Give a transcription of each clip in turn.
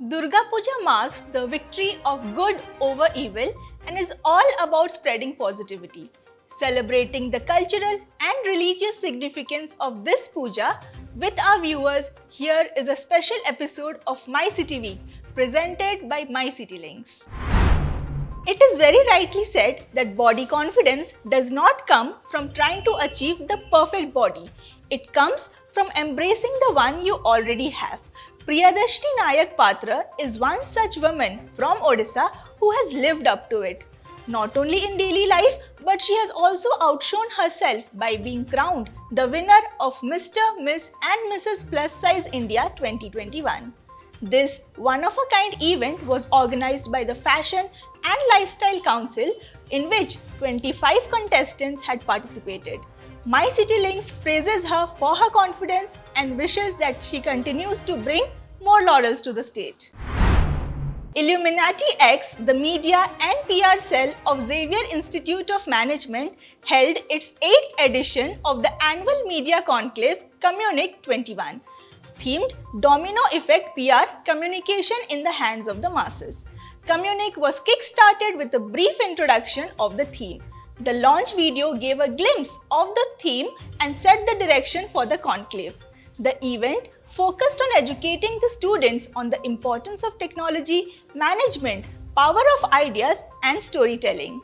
Durga Puja marks the victory of good over evil and is all about spreading positivity. Celebrating the cultural and religious significance of this puja with our viewers, here is a special episode of My City Week presented by My City Links. It is very rightly said that body confidence does not come from trying to achieve the perfect body. It comes from embracing the one you already have. Priyadarshini Nayak Patra is one such woman from Odisha who has lived up to it. Not only in daily life, but she has also outshone herself by being crowned the winner of Mr., Miss and Mrs. Plus Size India 2021. This one-of-a-kind event was organized by the Fashion and Lifestyle Council, in which 25 contestants had participated. My City Links praises her for her confidence and wishes that she continues to bring more laurels to the state. Illuminati X, the media and PR cell of Xavier Institute of Management, held its 8th edition of the annual media conclave Communic 21, themed Domino Effect PR Communication in the Hands of the Masses. Communic was kick-started with a brief introduction of the theme. The launch video gave a glimpse of the theme and set the direction for the conclave. The event focused on educating the students on the importance of technology, management, power of ideas and storytelling.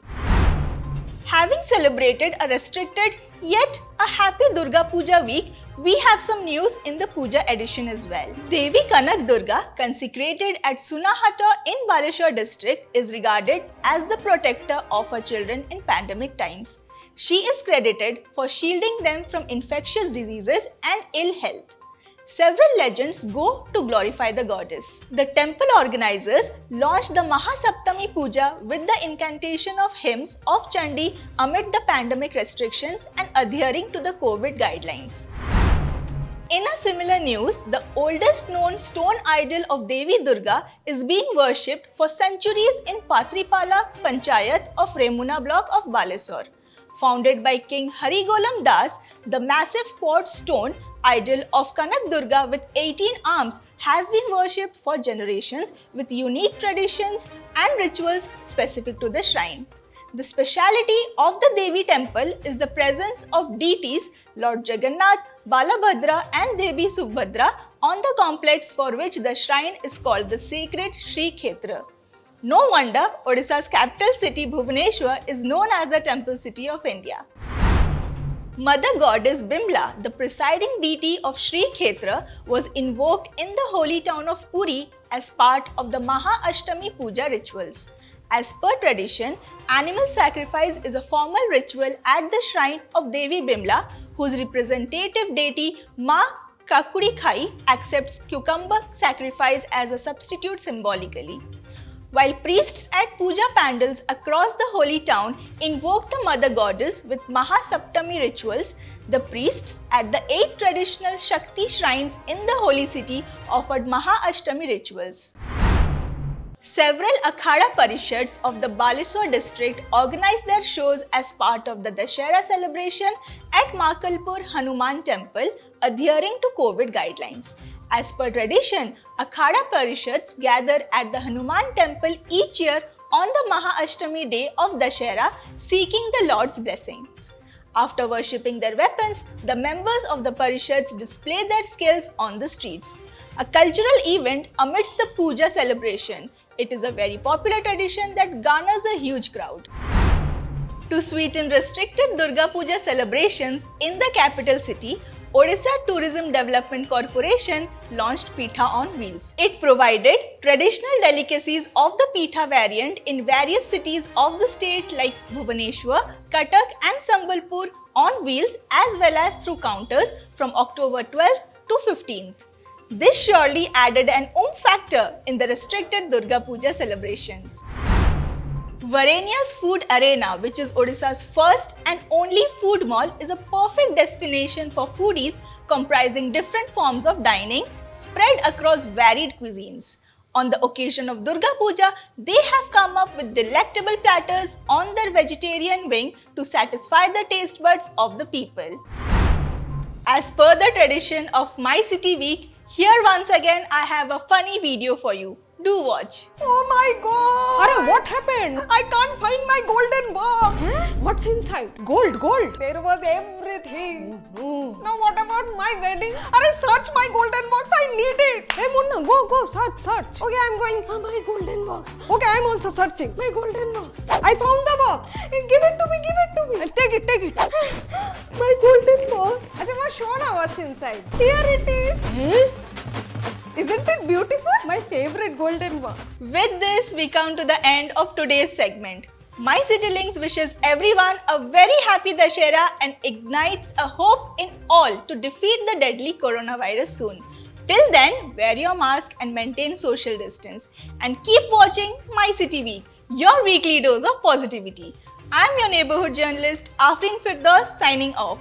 Having celebrated a restricted yet a happy Durga Puja week, we have some news in the Puja edition as well. Devi Kanak Durga, consecrated at Sunahata in Baleshwar district, is regarded as the protector of her children in pandemic times. She is credited for shielding them from infectious diseases and ill health. Several legends go to glorify the goddess. The temple organizers launched the Mahasaptami Puja with the incantation of hymns of Chandi amid the pandemic restrictions and adhering to the COVID guidelines. In a similar news, the oldest known stone idol of Devi Durga is being worshipped for centuries in Patripala Panchayat of Remuna block of Baleswar. Founded by King Harigolam Das, the massive quartz stone idol of Kanak Durga with 18 arms has been worshipped for generations with unique traditions and rituals specific to the shrine. The speciality of the Devi temple is the presence of deities Lord Jagannath, Balabhadra and Devi Subhadra on the complex, for which the shrine is called the sacred Sri Kshetra. No wonder Odisha's capital city Bhubaneswar is known as the temple city of India. Mother goddess Bimla, the presiding deity of Sri Kshetra, was invoked in the holy town of Puri as part of the Maha Ashtami Puja rituals. As per tradition, animal sacrifice is a formal ritual at the shrine of Devi Bimla, whose representative deity Ma Kakudi Khai accepts cucumber sacrifice as a substitute symbolically. While priests at puja pandals across the holy town invoke the mother goddess with Mahasaptami rituals, the priests at the 8 traditional Shakti shrines in the holy city offered Maha Ashtami rituals. Several Akhada Parishads of the Baleswar district organized their shows as part of the Dashera celebration at Makalpur Hanuman temple, adhering to COVID guidelines. As per tradition, Akhada Parishads gather at the Hanuman temple each year on the Maha Ashtami day of Dashera, seeking the Lord's blessings. After worshipping their weapons, the members of the Parishads display their skills on the streets. A cultural event amidst the puja celebration. It is a very popular tradition that garners a huge crowd. To sweeten restricted Durga Puja celebrations in the capital city, Odisha Tourism Development Corporation launched Pitha on Wheels. It provided traditional delicacies of the Pitha variant in various cities of the state like Bhubaneswar, Cuttack and Sambalpur on wheels, as well as through counters from October 12th to 15th. This surely added an oomph factor in the restricted Durga Puja celebrations. Varenia's Food Arena, which is Odisha's first and only food mall, is a perfect destination for foodies comprising different forms of dining spread across varied cuisines. On the occasion of Durga Puja, they have come up with delectable platters on their vegetarian wing to satisfy the taste buds of the people. As per the tradition of My City Week, here once again I have a funny video for you. Do watch. Oh my god! Arey, what happened? I can't find my golden box. What's inside? Gold, gold. There was everything. No. Now what about my wedding? Arey, search my golden box. I need it. Hey Munna, go, search, search. Okay, I'm going. My golden box. Okay, I'm also searching. My golden box. I found the box. Give it to me. Give it to me. Take it. My golden box. Acha, show now what's inside. Here it is. Isn't it beautiful? My favorite golden box. With this, we come to the end of today's segment. My City Links wishes everyone a very happy Dussehra and ignites a hope in all to defeat the deadly coronavirus soon. Till then, wear your mask and maintain social distance. And keep watching My City Week, your weekly dose of positivity. I'm your neighborhood journalist, Afreen Firdaus, signing off.